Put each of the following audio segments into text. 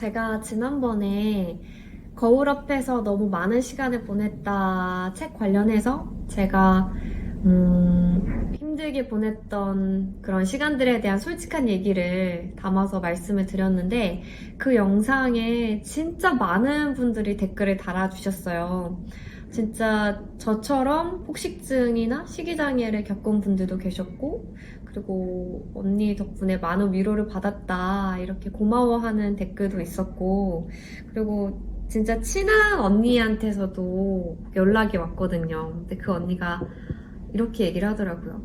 제가 지난번에 거울 앞에서 너무 많은 시간을 보냈다 책 관련해서 제가 힘들게 보냈던 그런 시간들에 대한 솔직한 얘기를 담아서 말씀을 드렸는데 그 영상에 진짜 많은 분들이 댓글을 달아주셨어요. 진짜 저처럼 폭식증이나 식이장애를 겪은 분들도 계셨고, 그리고 언니 덕분에 많은 위로를 받았다 이렇게 고마워하는 댓글도 있었고, 그리고 진짜 친한 언니한테서도 연락이 왔거든요. 근데 그 언니가 이렇게 얘기를 하더라고요.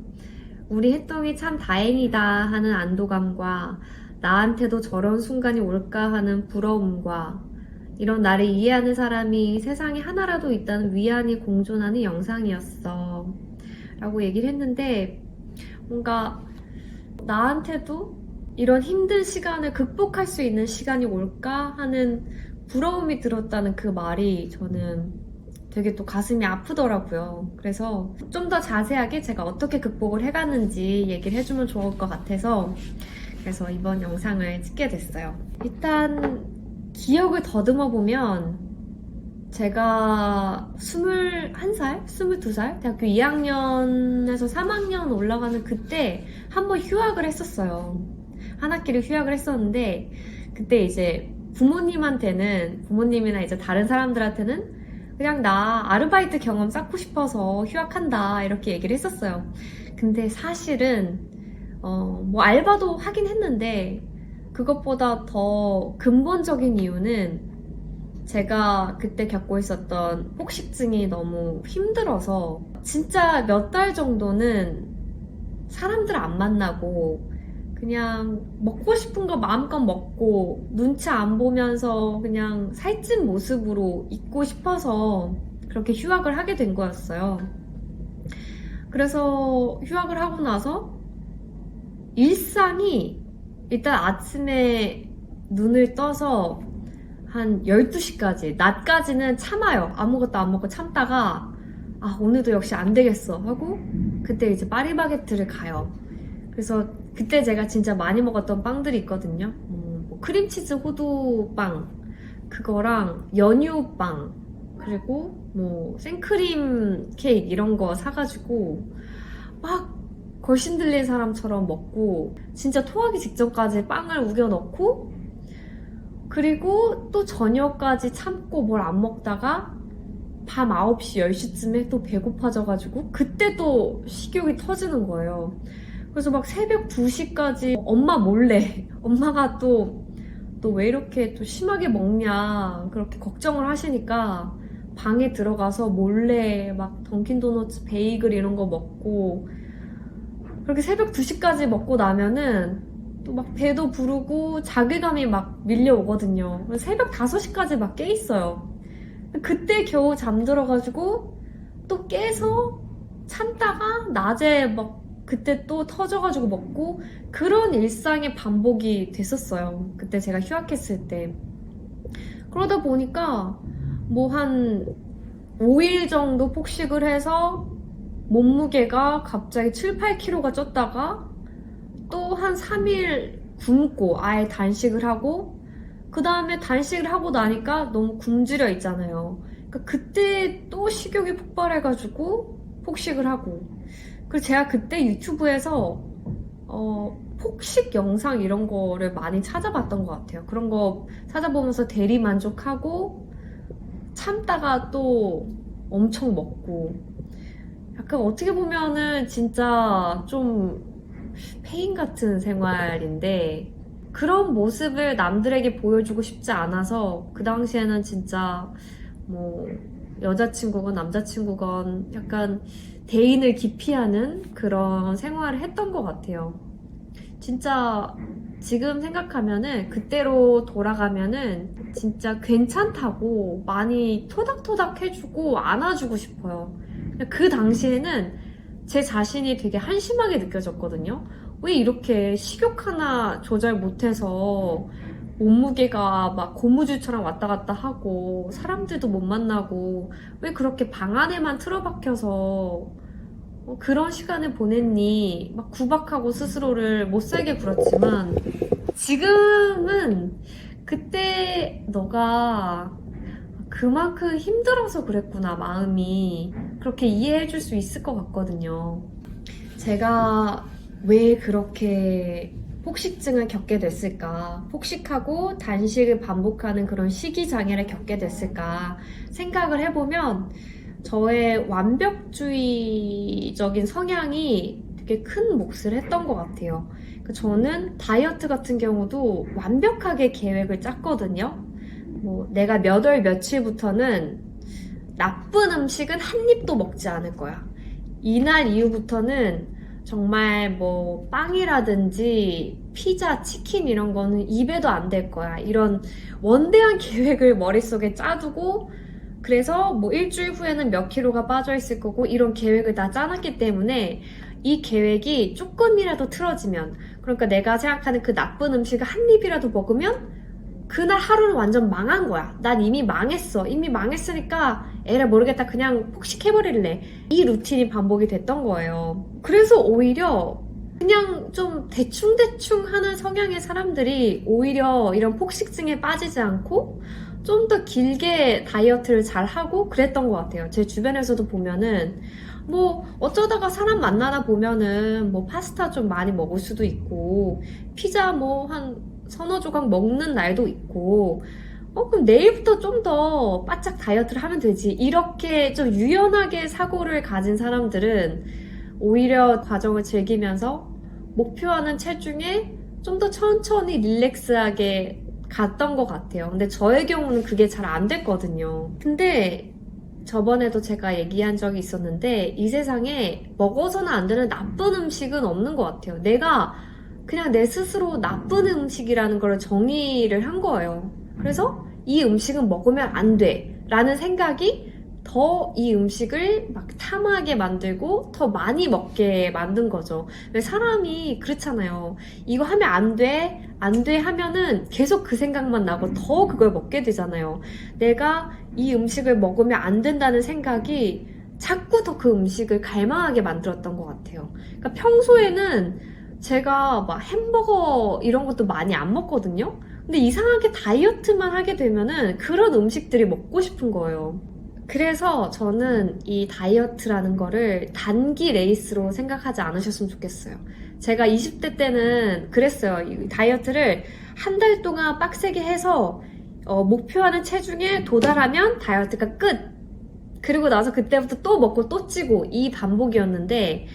우리 혜떡이 참 다행이다 하는 안도감과 나한테도 저런 순간이 올까 하는 부러움과 이런 나를 이해하는 사람이 세상에 하나라도 있다는 위안이 공존하는 영상이었어 라고 얘기를 했는데, 뭔가 나한테도 이런 힘든 시간을 극복할 수 있는 시간이 올까 하는 부러움이 들었다는 그 말이 저는 되게 또 가슴이 아프더라고요. 그래서 좀 더 자세하게 제가 어떻게 극복을 해갔는지 얘기를 해주면 좋을 것 같아서 그래서 이번 영상을 찍게 됐어요. 일단 기억을 더듬어 보면 제가 21살? 22살? 대학교 2학년에서 3학년 올라가는 그때 한번 휴학을 했었어요. 한 학기를 휴학을 했었는데, 그때 이제 부모님이나 이제 다른 사람들한테는 그냥 나 아르바이트 경험 쌓고 싶어서 휴학한다 이렇게 얘기를 했었어요. 근데 사실은 뭐 알바도 하긴 했는데, 그것보다 더 근본적인 이유는 제가 그때 겪고 있었던 폭식증이 너무 힘들어서 진짜 몇 달 정도는 사람들 안 만나고 그냥 먹고 싶은 거 마음껏 먹고 눈치 안 보면서 그냥 살찐 모습으로 있고 싶어서 그렇게 휴학을 하게 된 거였어요. 그래서 휴학을 하고 나서 일상이 일단 아침에 눈을 떠서 한 12시까지, 낮까지는 참아요. 아무것도 안 먹고 참다가, 아, 오늘도 역시 안 되겠어 하고, 그때 이제 파리바게트를 가요. 그래서 그때 제가 진짜 많이 먹었던 빵들이 있거든요. 뭐 크림치즈 호두빵, 그거랑 연유빵, 그리고 뭐 생크림 케이크 이런 거 사가지고, 막 걸신 들린 사람처럼 먹고, 진짜 토하기 직전까지 빵을 우겨 넣고, 그리고 또 저녁까지 참고 뭘 안 먹다가 밤 9시, 10시쯤에 또 배고파져가지고 그때 또 식욕이 터지는 거예요. 그래서 막 새벽 2시까지 엄마 몰래 엄마가 또 왜 이렇게 또 심하게 먹냐 그렇게 걱정을 하시니까 방에 들어가서 몰래 막 던킨도너츠 베이글 이런 거 먹고 그렇게 새벽 2시까지 먹고 나면은 또 막 배도 부르고 자괴감이 막 밀려오거든요. 새벽 5시까지 막 깨 있어요. 그때 겨우 잠들어가지고 또 깨서 참다가 낮에 막 그때 또 터져가지고 먹고 그런 일상의 반복이 됐었어요. 그때 제가 휴학했을 때. 그러다 보니까 뭐 한 5일 정도 폭식을 해서 몸무게가 갑자기 7, 8kg가 쪘다가 또 한 3일 굶고 아예 단식을 하고 그 다음에 단식을 하고 나니까 너무 굶주려 있잖아요. 그러니까 그때 또 식욕이 폭발해가지고 폭식을 하고 그리고 제가 그때 유튜브에서 폭식 영상 이런 거를 많이 찾아봤던 것 같아요. 그런 거 찾아보면서 대리만족하고 참다가 또 엄청 먹고 약간 어떻게 보면은 진짜 좀 페인 같은 생활인데 그런 모습을 남들에게 보여주고 싶지 않아서 그 당시에는 진짜 뭐 여자친구건 남자친구건 약간 대인을 기피하는 그런 생활을 했던 것 같아요. 진짜 지금 생각하면은 그때로 돌아가면은 진짜 괜찮다고 많이 토닥토닥 해주고 안아주고 싶어요. 그 당시에는 제 자신이 되게 한심하게 느껴졌거든요. 왜 이렇게 식욕 하나 조절 못해서 몸무게가 막 고무줄처럼 왔다 갔다 하고 사람들도 못 만나고 왜 그렇게 방 안에만 틀어박혀서 그런 시간을 보냈니? 막 구박하고 스스로를 못 살게 굴었지만 지금은 그때 너가 그만큼 힘들어서 그랬구나, 마음이. 그렇게 이해해줄 수 있을 것 같거든요. 제가 왜 그렇게 폭식증을 겪게 됐을까? 폭식하고 단식을 반복하는 그런 식이장애를 겪게 됐을까? 생각을 해보면 저의 완벽주의적인 성향이 되게 큰 몫을 했던 것 같아요. 저는 다이어트 같은 경우도 완벽하게 계획을 짰거든요. 뭐 내가 몇 월 며칠부터는 나쁜 음식은 한 입도 먹지 않을 거야. 이날 이후부터는 정말 뭐 빵이라든지 피자, 치킨 이런 거는 입에도 안 될 거야. 이런 원대한 계획을 머릿속에 짜두고 그래서 뭐 일주일 후에는 몇 킬로가 빠져 있을 거고 이런 계획을 다 짜놨기 때문에 이 계획이 조금이라도 틀어지면 그러니까 내가 생각하는 그 나쁜 음식을 한 입이라도 먹으면 그날 하루는 완전 망한 거야. 난 이미 망했어. 이미 망했으니까 에라 모르겠다. 그냥 폭식해버릴래. 이 루틴이 반복이 됐던 거예요. 그래서 오히려 그냥 좀 대충대충 하는 성향의 사람들이 오히려 이런 폭식증에 빠지지 않고 좀 더 길게 다이어트를 잘 하고 그랬던 것 같아요. 제 주변에서도 보면은 뭐 어쩌다가 사람 만나다 보면은 뭐 파스타 좀 많이 먹을 수도 있고 피자 뭐 한 서너 조각 먹는 날도 있고 그럼 내일부터 좀 더 바짝 다이어트를 하면 되지. 이렇게 좀 유연하게 사고를 가진 사람들은 오히려 과정을 즐기면서 목표하는 체중에 좀 더 천천히 릴렉스하게 갔던 것 같아요. 근데 저의 경우는 그게 잘 안 됐거든요. 근데 저번에도 제가 얘기한 적이 있었는데 이 세상에 먹어서는 안 되는 나쁜 음식은 없는 것 같아요. 내가 그냥 내 스스로 나쁜 음식이라는 걸 정의를 한 거예요. 그래서 이 음식은 먹으면 안 돼 라는 생각이 더 이 음식을 막 탐하게 만들고 더 많이 먹게 만든 거죠. 왜 사람이 그렇잖아요. 이거 하면 안 돼, 안 돼 하면은 계속 그 생각만 나고 더 그걸 먹게 되잖아요. 내가 이 음식을 먹으면 안 된다는 생각이 자꾸 더 그 음식을 갈망하게 만들었던 것 같아요. 그러니까 평소에는 제가 막 햄버거 이런 것도 많이 안 먹거든요. 근데 이상하게 다이어트만 하게 되면은 그런 음식들이 먹고 싶은 거예요. 그래서 저는 이 다이어트라는 거를 단기 레이스로 생각하지 않으셨으면 좋겠어요. 제가 20대 때는 그랬어요. 이 다이어트를 한 달 동안 빡세게 해서 목표하는 체중에 도달하면 다이어트가 끝! 그리고 나서 그때부터 또 먹고 또 찌고 이 반복이었는데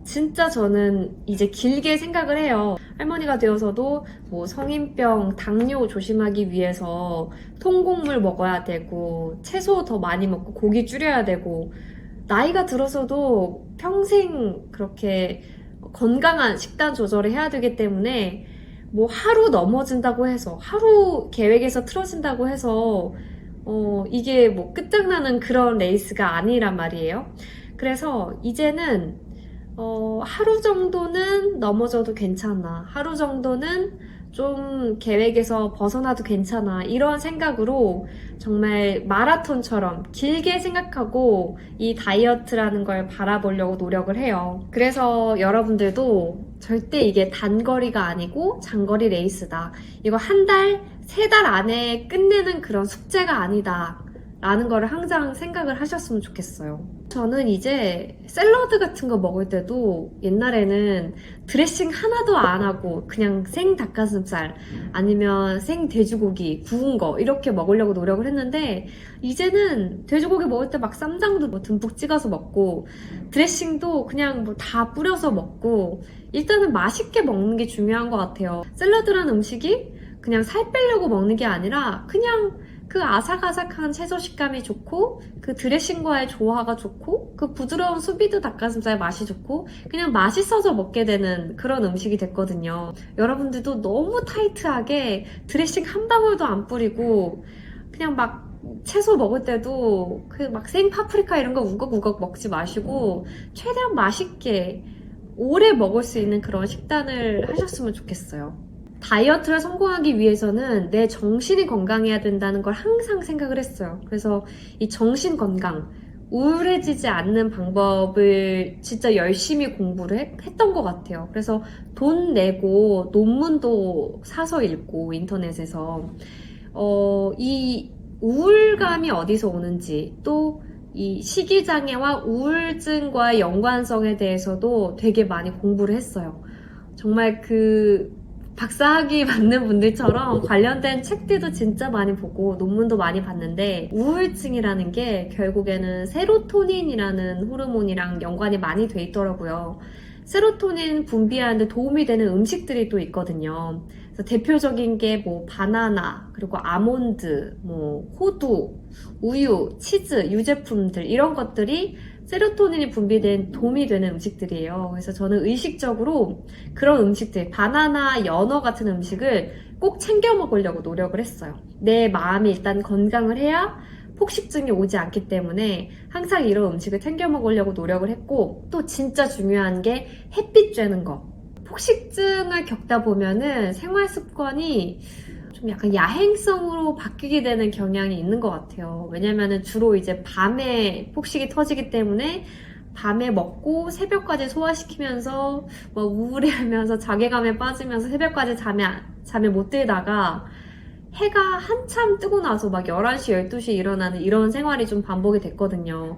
진짜 저는 이제 길게 생각을 해요. 할머니가 되어서도 뭐 성인병, 당뇨 조심하기 위해서 통곡물 먹어야 되고 채소 더 많이 먹고 고기 줄여야 되고 나이가 들어서도 평생 그렇게 건강한 식단 조절을 해야 되기 때문에 뭐 하루 넘어진다고 해서 하루 계획에서 틀어진다고 해서 이게 뭐 끝장나는 그런 레이스가 아니란 말이에요. 그래서 이제는 하루 정도는 넘어져도 괜찮아. 하루 정도는 좀 계획에서 벗어나도 괜찮아. 이런 생각으로 정말 마라톤처럼 길게 생각하고 이 다이어트라는 걸 바라보려고 노력을 해요. 그래서 여러분들도 절대 이게 단거리가 아니고 장거리 레이스다. 이거 한 달, 세 달 안에 끝내는 그런 숙제가 아니다. 라는 거를 항상 생각을 하셨으면 좋겠어요. 저는 이제 샐러드 같은 거 먹을 때도 옛날에는 드레싱 하나도 안 하고 그냥 생 닭가슴살 아니면 생 돼지고기 구운 거 이렇게 먹으려고 노력을 했는데 이제는 돼지고기 먹을 때 막 쌈장도 뭐 듬뿍 찍어서 먹고 드레싱도 그냥 뭐 다 뿌려서 먹고 일단은 맛있게 먹는 게 중요한 것 같아요. 샐러드라는 음식이 그냥 살 빼려고 먹는 게 아니라 그냥 그 아삭아삭한 채소 식감이 좋고 그 드레싱과의 조화가 좋고 그 부드러운 수비드 닭가슴살 맛이 좋고 그냥 맛있어서 먹게 되는 그런 음식이 됐거든요. 여러분들도 너무 타이트하게 드레싱 한 방울도 안 뿌리고 그냥 막 채소 먹을 때도 그 막 생 파프리카 이런 거 우걱우걱 먹지 마시고 최대한 맛있게 오래 먹을 수 있는 그런 식단을 하셨으면 좋겠어요. 다이어트를 성공하기 위해서는 내 정신이 건강해야 된다는 걸 항상 생각을 했어요. 그래서 이 정신 건강, 우울해지지 않는 방법을 진짜 열심히 공부를 했던 것 같아요. 그래서 돈 내고 논문도 사서 읽고 인터넷에서 이 우울감이 어디서 오는지 또 이 식이장애와 우울증과의 연관성에 대해서도 되게 많이 공부를 했어요. 정말 그 박사학위 받는 분들처럼 관련된 책들도 진짜 많이 보고 논문도 많이 봤는데 우울증이라는 게 결국에는 세로토닌이라는 호르몬이랑 연관이 많이 돼 있더라고요. 세로토닌 분비하는데 도움이 되는 음식들이 또 있거든요. 그래서 대표적인 게 뭐 바나나, 그리고 아몬드, 뭐 호두, 우유, 치즈, 유제품들 이런 것들이 세로토닌이 분비된 도움이 되는 음식들이에요. 그래서 저는 의식적으로 그런 음식들, 바나나, 연어 같은 음식을 꼭 챙겨 먹으려고 노력을 했어요. 내 마음이 일단 건강을 해야 폭식증이 오지 않기 때문에 항상 이런 음식을 챙겨 먹으려고 노력을 했고, 또 진짜 중요한 게 햇빛 쬐는 거. 폭식증을 겪다 보면은 생활 습관이 좀 약간 야행성으로 바뀌게 되는 경향이 있는 것 같아요. 왜냐면은 주로 이제 밤에 폭식이 터지기 때문에 밤에 먹고 새벽까지 소화시키면서 막 우울해하면서 자괴감에 빠지면서 새벽까지 잠에 못 들다가 해가 한참 뜨고 나서 막 11시, 12시에 일어나는 이런 생활이 좀 반복이 됐거든요.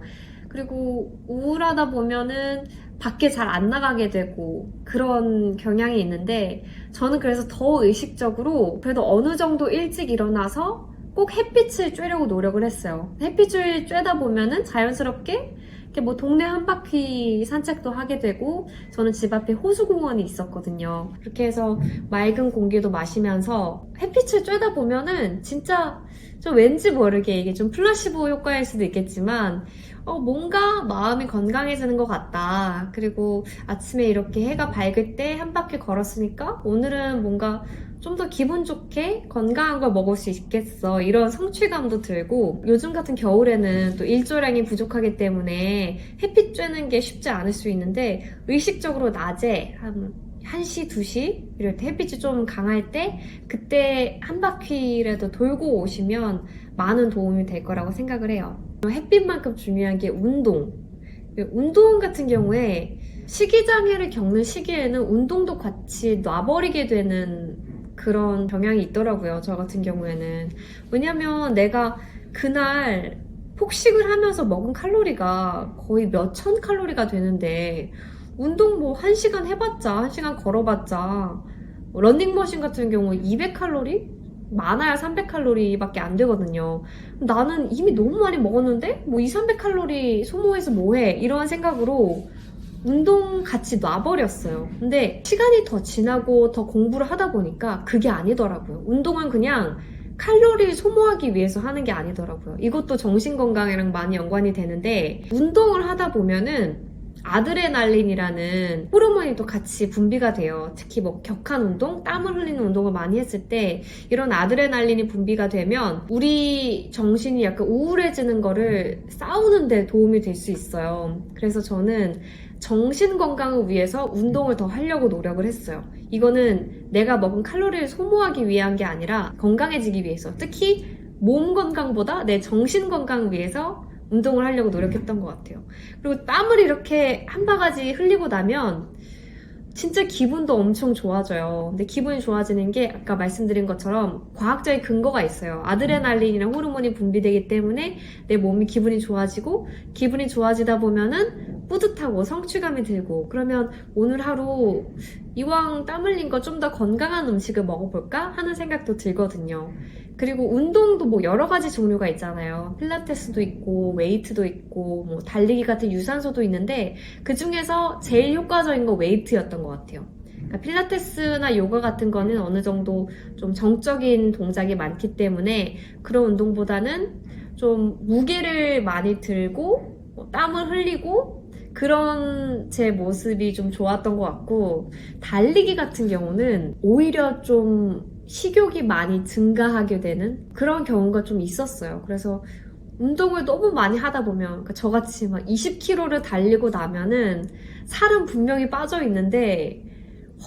그리고 우울하다 보면은 밖에 잘 안 나가게 되고 그런 경향이 있는데 저는 그래서 더 의식적으로 그래도 어느 정도 일찍 일어나서 꼭 햇빛을 쬐려고 노력을 했어요. 햇빛을 쬐다 보면은 자연스럽게 이렇게 뭐 동네 한 바퀴 산책도 하게 되고 저는 집 앞에 호수공원이 있었거든요. 그렇게 해서 맑은 공기도 마시면서 햇빛을 쬐다 보면은 진짜 좀 왠지 모르게 이게 좀 플라시보 효과일 수도 있겠지만 뭔가 마음이 건강해지는 것 같다. 그리고 아침에 이렇게 해가 밝을 때 한 바퀴 걸었으니까 오늘은 뭔가 좀 더 기분 좋게 건강한 걸 먹을 수 있겠어. 이런 성취감도 들고 요즘 같은 겨울에는 또 일조량이 부족하기 때문에 햇빛 쬐는 게 쉽지 않을 수 있는데 의식적으로 낮에 한 1시, 2시 이럴 때 햇빛이 좀 강할 때 그때 한 바퀴라도 돌고 오시면 많은 도움이 될 거라고 생각을 해요. 햇빛만큼 중요한 게 운동. 운동 같은 경우에 식이장애를 겪는 시기에는 운동도 같이 놔버리게 되는 그런 경향이 있더라고요. 저 같은 경우에는. 왜냐면 내가 그날 폭식을 하면서 먹은 칼로리가 거의 몇천 칼로리가 되는데 운동 뭐 1시간 해봤자 1시간 걸어봤자 런닝머신 같은 경우 200칼로리? 많아야 300칼로리밖에 안 되거든요. 나는 이미 너무 많이 먹었는데 뭐 2, 300칼로리 소모해서 뭐해? 이런 생각으로 운동 같이 놔버렸어요. 근데 시간이 더 지나고 더 공부를 하다 보니까 그게 아니더라고요. 운동은 그냥 칼로리를 소모하기 위해서 하는 게 아니더라고요. 이것도 정신건강이랑 많이 연관이 되는데 운동을 하다 보면은 아드레날린이라는 호르몬이 또 같이 분비가 돼요. 특히 뭐 격한 운동, 땀을 흘리는 운동을 많이 했을 때 이런 아드레날린이 분비가 되면 우리 정신이 약간 우울해지는 거를 싸우는 데 도움이 될 수 있어요. 그래서 저는 정신 건강을 위해서 운동을 더 하려고 노력을 했어요. 이거는 내가 먹은 칼로리를 소모하기 위한 게 아니라 건강해지기 위해서, 특히 몸 건강보다 내 정신 건강을 위해서 운동을 하려고 노력했던 것 같아요. 그리고 땀을 이렇게 한 바가지 흘리고 나면 진짜 기분도 엄청 좋아져요. 근데 기분이 좋아지는 게 아까 말씀드린 것처럼 과학적인 근거가 있어요. 아드레날린이라는 호르몬이 분비되기 때문에 내 몸이 기분이 좋아지고, 기분이 좋아지다 보면은 뿌듯하고 성취감이 들고, 그러면 오늘 하루 이왕 땀 흘린 거 좀 더 건강한 음식을 먹어볼까 하는 생각도 들거든요. 그리고 운동도 뭐 여러 가지 종류가 있잖아요. 필라테스도 있고 웨이트도 있고 뭐 달리기 같은 유산소도 있는데 그 중에서 제일 효과적인 거 웨이트였던 것 같아요. 그러니까 필라테스나 요가 같은 거는 어느 정도 좀 정적인 동작이 많기 때문에 그런 운동보다는 좀 무게를 많이 들고 땀을 흘리고 그런 제 모습이 좀 좋았던 것 같고, 달리기 같은 경우는 오히려 좀 식욕이 많이 증가하게 되는 그런 경우가 좀 있었어요. 그래서 운동을 너무 많이 하다 보면, 그러니까 저같이 막 20km를 달리고 나면은 살은 분명히 빠져 있는데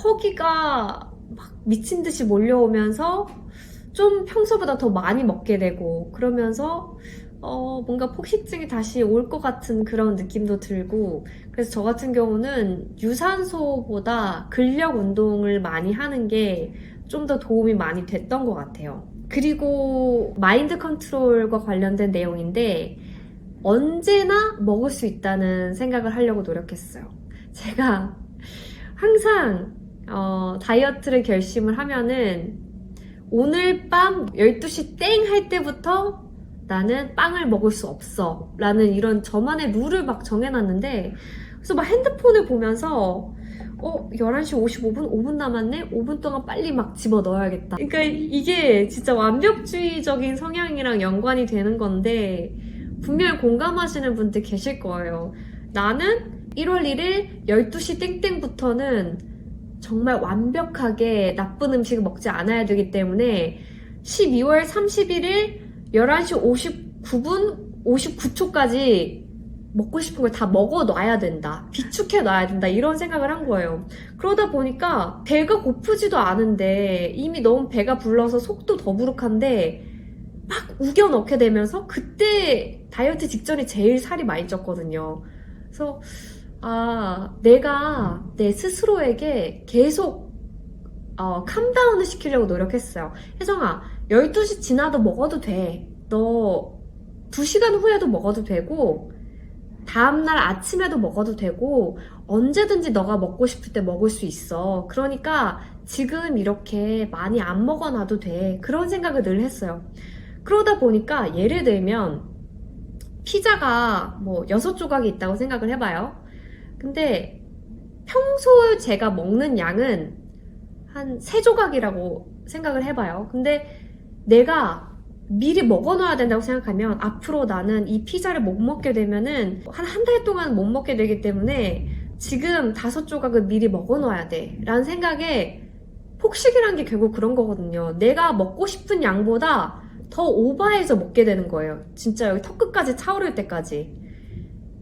허기가 막 미친 듯이 몰려오면서 좀 평소보다 더 많이 먹게 되고, 그러면서 뭔가 폭식증이 다시 올 것 같은 그런 느낌도 들고, 그래서 저 같은 경우는 유산소보다 근력 운동을 많이 하는 게 좀 더 도움이 많이 됐던 것 같아요. 그리고 마인드 컨트롤과 관련된 내용인데, 언제나 먹을 수 있다는 생각을 하려고 노력했어요. 제가 항상 다이어트를 결심을 하면은 오늘 밤 12시 땡 할 때부터 나는 빵을 먹을 수 없어 라는 이런 저만의 룰을 막 정해놨는데, 그래서 막 핸드폰을 보면서 11시 55분? 5분 남았네? 5분 동안 빨리 막 집어 넣어야겠다. 그러니까 이게 진짜 완벽주의적인 성향이랑 연관이 되는 건데, 분명히 공감하시는 분들 계실 거예요. 나는 1월 1일 12시 땡땡부터는 정말 완벽하게 나쁜 음식을 먹지 않아야 되기 때문에 12월 31일 11시 59분 59초까지 먹고 싶은 걸 다 먹어 놔야 된다. 비축해 놔야 된다. 이런 생각을 한 거예요. 그러다 보니까 배가 고프지도 않은데 이미 너무 배가 불러서 속도 더부룩한데 막 우겨 넣게 되면서 그때 다이어트 직전이 제일 살이 많이 쪘거든요. 그래서 내가 내 스스로에게 계속 캄다운을 시키려고 노력했어요. 혜정아, 12시 지나도 먹어도 돼. 너 2시간 후에도 먹어도 되고 다음날 아침에도 먹어도 되고 언제든지 너가 먹고 싶을 때 먹을 수 있어. 그러니까 지금 이렇게 많이 안 먹어놔도 돼. 그런 생각을 늘 했어요. 그러다 보니까 예를 들면 피자가 뭐 6조각이 있다고 생각을 해봐요. 근데 평소에 제가 먹는 양은 한 3조각이라고 생각을 해봐요. 근데 내가 미리 먹어놔야 된다고 생각하면 앞으로 나는 이 피자를 못 먹게 되면은 한 달 동안 못 먹게 되기 때문에 지금 5조각을 미리 먹어놔야 돼 라는 생각에, 폭식이란 게 결국 그런 거거든요. 내가 먹고 싶은 양보다 더 오버해서 먹게 되는 거예요. 진짜 여기 턱끝까지 차오를 때까지.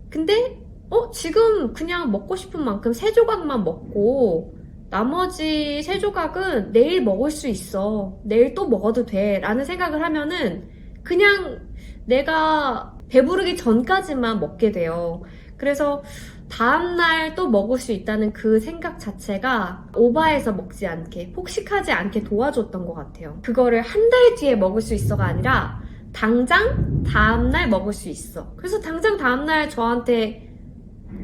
근데 지금 그냥 먹고 싶은 만큼 3조각만 먹고 나머지 3조각은 내일 먹을 수 있어. 내일 또 먹어도 돼. 라는 생각을 하면은 그냥 내가 배부르기 전까지만 먹게 돼요. 그래서 다음날 또 먹을 수 있다는 그 생각 자체가 오버해서 먹지 않게, 폭식하지 않게 도와줬던 것 같아요. 그거를 한 달 뒤에 먹을 수 있어가 아니라 당장 다음날 먹을 수 있어. 그래서 당장 다음날 저한테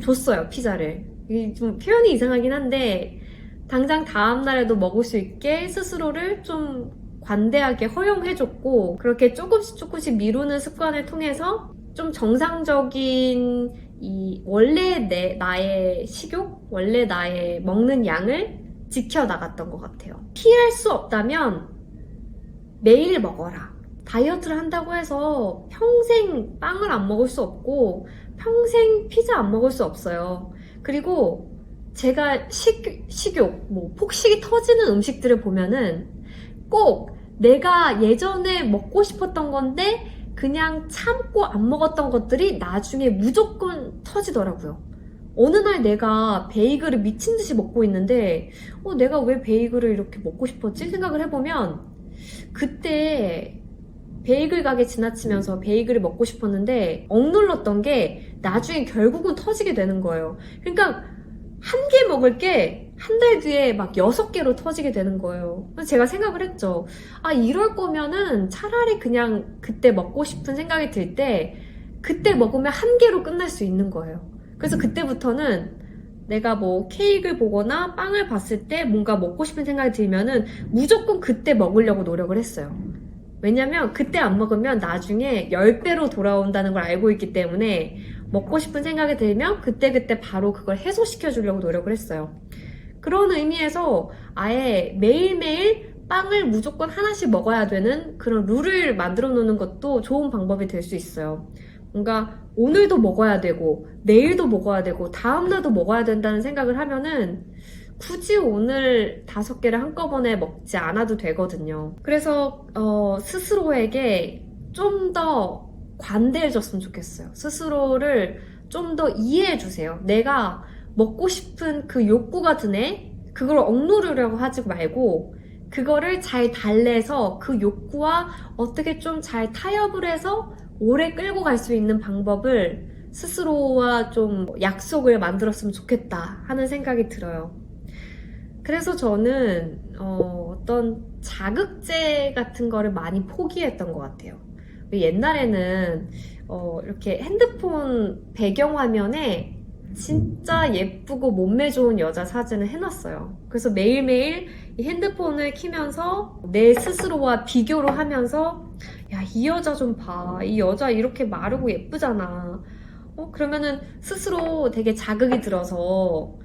줬어요, 피자를. 이게 좀 표현이 이상하긴 한데 당장 다음날에도 먹을 수 있게 스스로를 좀 관대하게 허용해줬고, 그렇게 조금씩 미루는 습관을 통해서 좀 정상적인 원래 나의 식욕, 원래 나의 먹는 양을 지켜나갔던 것 같아요. 피할 수 없다면 매일 먹어라. 다이어트를 한다고 해서 평생 빵을 안 먹을 수 없고 평생 피자 안 먹을 수 없어요. 그리고 제가 식욕, 폭식이 터지는 음식들을 보면은 꼭 내가 예전에 먹고 싶었던 건데 그냥 참고 안 먹었던 것들이 나중에 무조건 터지더라고요. 어느 날 내가 베이글을 미친 듯이 먹고 있는데 내가 왜 베이글을 이렇게 먹고 싶었지? 생각을 해보면 그때 베이글 가게 지나치면서 베이글을 먹고 싶었는데 억눌렀던 게 나중에 결국은 터지게 되는 거예요. 그러니까 한 개 먹을 게 한 달 뒤에 막 6개로 터지게 되는 거예요. 그래서 제가 생각을 했죠. 이럴 거면은 차라리 그냥 그때 먹고 싶은 생각이 들 때 그때 먹으면 한 개로 끝날 수 있는 거예요. 그래서 그때부터는 내가 뭐 케이크를 보거나 빵을 봤을 때 뭔가 먹고 싶은 생각이 들면은 무조건 그때 먹으려고 노력을 했어요. 왜냐면 그때 안 먹으면 나중에 10배로 돌아온다는 걸 알고 있기 때문에 먹고 싶은 생각이 들면 그때그때 바로 그걸 해소시켜 주려고 노력을 했어요. 그런 의미에서 아예 매일매일 빵을 무조건 하나씩 먹어야 되는 그런 룰을 만들어 놓는 것도 좋은 방법이 될 수 있어요. 뭔가 오늘도 먹어야 되고 내일도 먹어야 되고 다음날도 먹어야 된다는 생각을 하면은 굳이 오늘 5개를 한꺼번에 먹지 않아도 되거든요. 그래서 스스로에게 좀 더 관대해졌으면 좋겠어요. 스스로를 좀 더 이해해주세요. 내가 먹고 싶은 그 욕구가 드네? 그걸 억누르려고 하지 말고 그거를 잘 달래서 그 욕구와 어떻게 좀 잘 타협을 해서 오래 끌고 갈 수 있는 방법을 스스로와 좀 약속을 만들었으면 좋겠다 하는 생각이 들어요. 그래서 저는 어떤 자극제 같은 거를 많이 포기했던 것 같아요. 옛날에는 이렇게 핸드폰 배경화면에 진짜 예쁘고 몸매 좋은 여자 사진을 해놨어요. 그래서 매일매일 이 핸드폰을 키면서 내 스스로와 비교를 하면서 야, 이 여자 좀 봐. 이 여자 이렇게 마르고 예쁘잖아. 그러면은 스스로 되게 자극이 들어서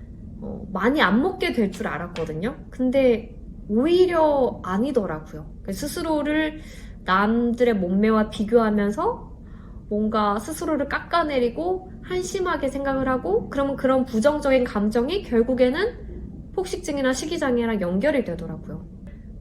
많이 안 먹게 될 줄 알았거든요. 근데 오히려 아니더라고요. 스스로를 남들의 몸매와 비교하면서 뭔가 스스로를 깎아내리고 한심하게 생각을 하고 그러면 그런 부정적인 감정이 결국에는 폭식증이나 식이장애랑 연결이 되더라고요.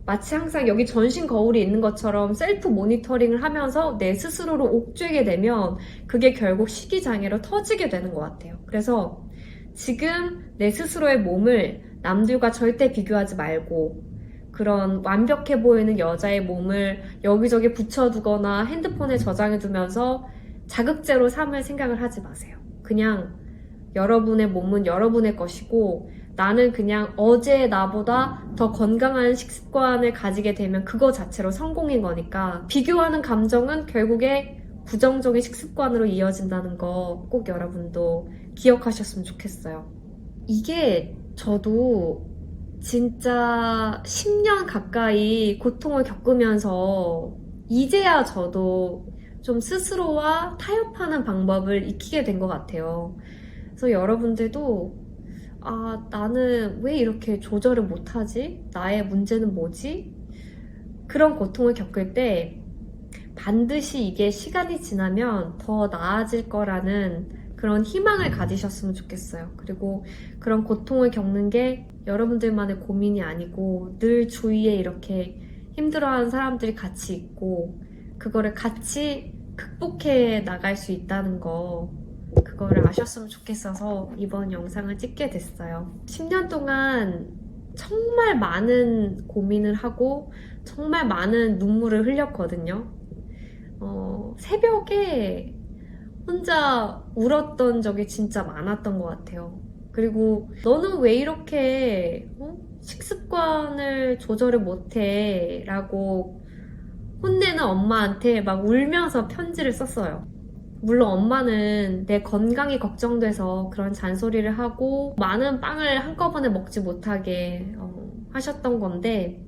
마치 항상 여기 전신 거울이 있는 것처럼 셀프 모니터링을 하면서 내 스스로를 옥죄게 되면 그게 결국 식이장애로 터지게 되는 것 같아요. 그래서 지금 내 스스로의 몸을 남들과 절대 비교하지 말고 그런 완벽해 보이는 여자의 몸을 여기저기 붙여두거나 핸드폰에 저장해두면서 자극제로 삼을 생각을 하지 마세요. 그냥 여러분의 몸은 여러분의 것이고 나는 그냥 어제의 나보다 더 건강한 식습관을 가지게 되면 그거 자체로 성공인 거니까 비교하는 감정은 결국에 부정적인 식습관으로 이어진다는 거 꼭 여러분도 기억하셨으면 좋겠어요. 이게 저도 진짜 10년 가까이 고통을 겪으면서 이제야 저도 좀 스스로와 타협하는 방법을 익히게 된 것 같아요. 그래서 여러분들도 나는 왜 이렇게 조절을 못하지? 나의 문제는 뭐지? 그런 고통을 겪을 때 반드시 이게 시간이 지나면 더 나아질 거라는 그런 희망을 가지셨으면 좋겠어요. 그리고 그런 고통을 겪는 게 여러분들만의 고민이 아니고 늘 주위에 이렇게 힘들어하는 사람들이 같이 있고 그거를 같이 극복해 나갈 수 있다는 거 그거를 아셨으면 좋겠어서 이번 영상을 찍게 됐어요. 10년 동안 정말 많은 고민을 하고 정말 많은 눈물을 흘렸거든요. 새벽에 혼자 울었던 적이 진짜 많았던 것 같아요. 그리고 너는 왜 이렇게 식습관을 조절을 못해? 라고 혼내는 엄마한테 막 울면서 편지를 썼어요. 물론 엄마는 내 건강이 걱정돼서 그런 잔소리를 하고 많은 빵을 한꺼번에 먹지 못하게 하셨던 건데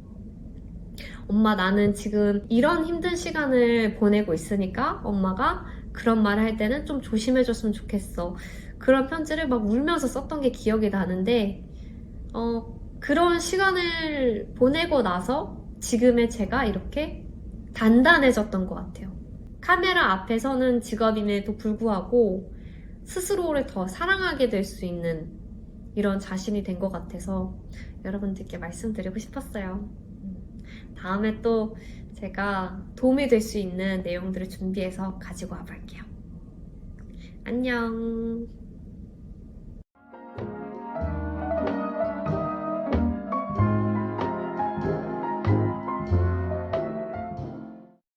엄마 나는 지금 이런 힘든 시간을 보내고 있으니까 엄마가 그런 말을 할 때는 좀 조심해줬으면 좋겠어. 그런 편지를 막 울면서 썼던 게 기억이 나는데 그런 시간을 보내고 나서 지금의 제가 이렇게 단단해졌던 것 같아요. 카메라 앞에 서는 직업임에도 불구하고 스스로를 더 사랑하게 될 수 있는 이런 자신이 된 것 같아서 여러분들께 말씀드리고 싶었어요. 다음에 또 제가 도움이 될 수 있는 내용들을 준비해서 가지고 와볼게요. 안녕.